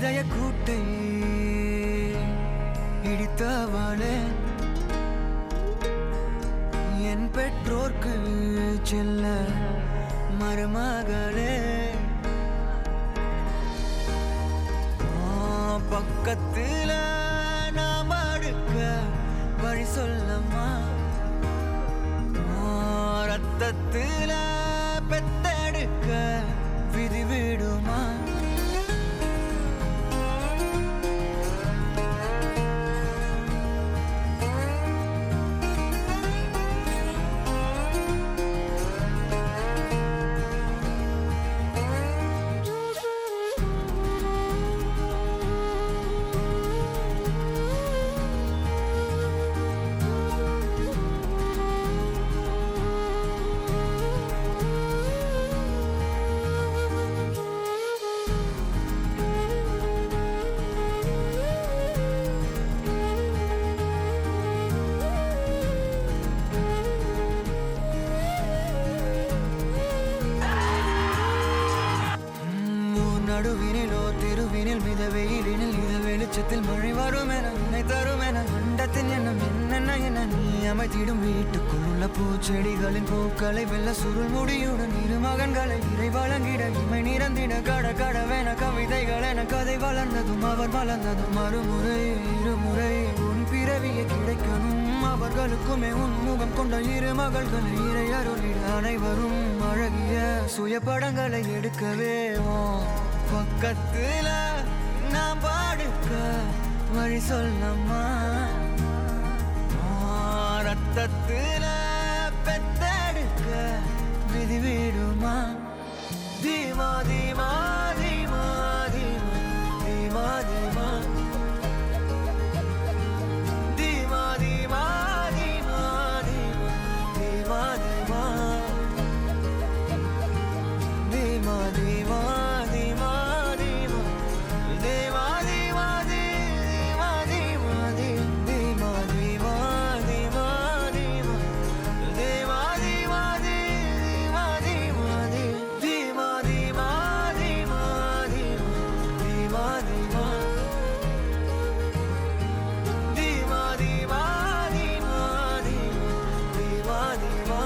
இதய கூட்டை இடித்தவளே என் பெற்றோர்க்கு செல்ல மருமகளே பக்கத்துல நாம் அடுக்க வழி சொல்லம்மா ரத்தத்துல பெத்தெடுக்க விதி விடுமா நடுவினிலோ திருவினில் மித வெயிலினில் இத வெளிச்சத்தில் மழை வரும் என உன்னை தரும் என அண்டத்தின் எண்ணம் என்னென்ன என நீ அமைத்திடும் வீட்டுக்குள் உள்ள பூச்செடிகளின் பூக்களை வெள்ள சுருள் முடியுடன் இரு மகன்களை இறை வழங்கிட இமை நிறந்திட கட கடவென கவிதைகள் என கதை வளர்ந்ததும் அவர் வளர்ந்ததும் மறுமுறை இருமுறை உன் பிறவியை கிடைக்கணும் அவர்களுக்குமே உன் முகம் கொண்ட இரு மகள்களை இறை அருளிட அனைவரும் அழகிய சுய படங்களை எடுக்கவே பக்கத்துல நாம் பாடுக்க வழி சொல்லம்மா ரத்தத்துல பெத்தெடுக்க விதி விடுமா தீமா தீமா தீமா தீமா தீமா தீமா தீமா தீமா தீமா தீமா தீமா தீமா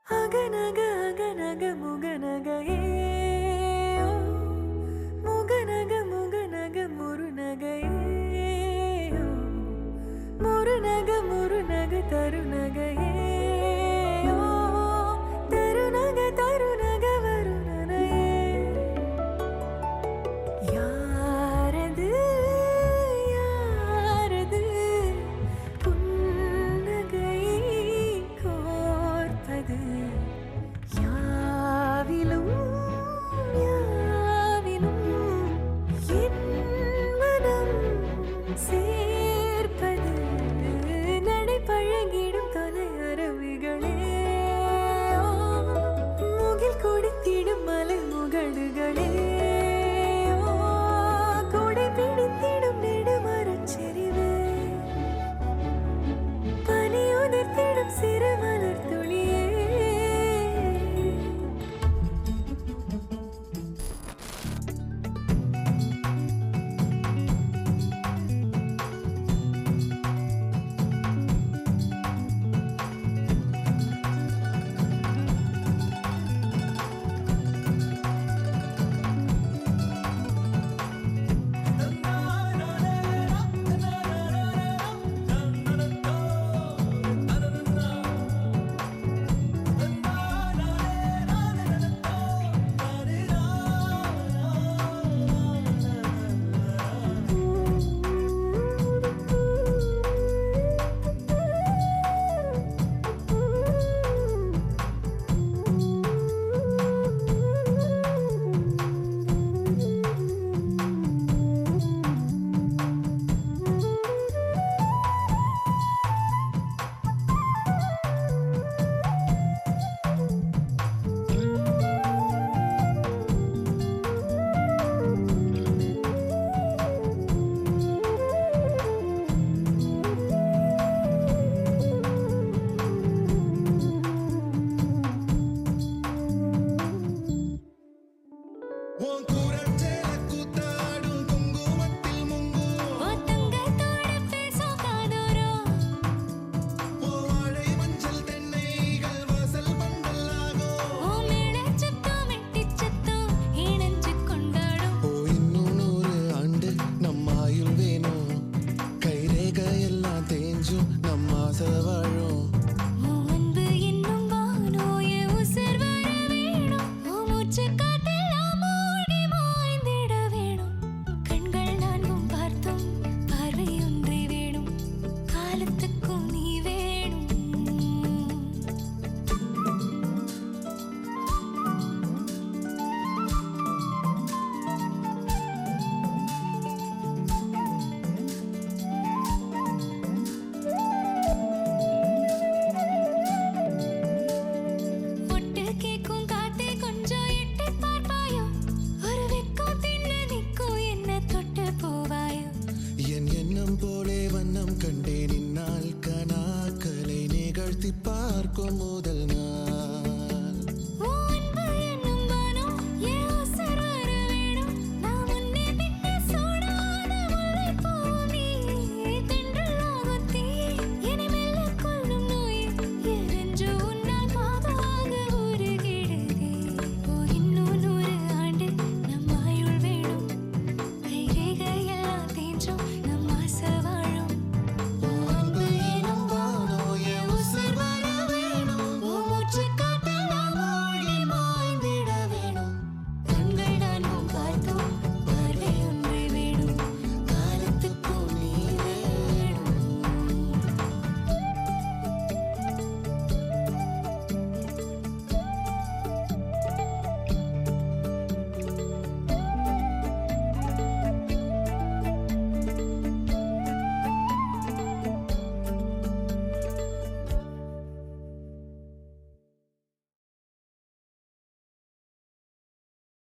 அகநக முகநகையே முகநக முகநக முருநகையே முருநக முருநக தருநகையே தருநக தருநக வருணனையே யாரது யாரது புன்னகை கோர்ப்பது யாவிலும் One cool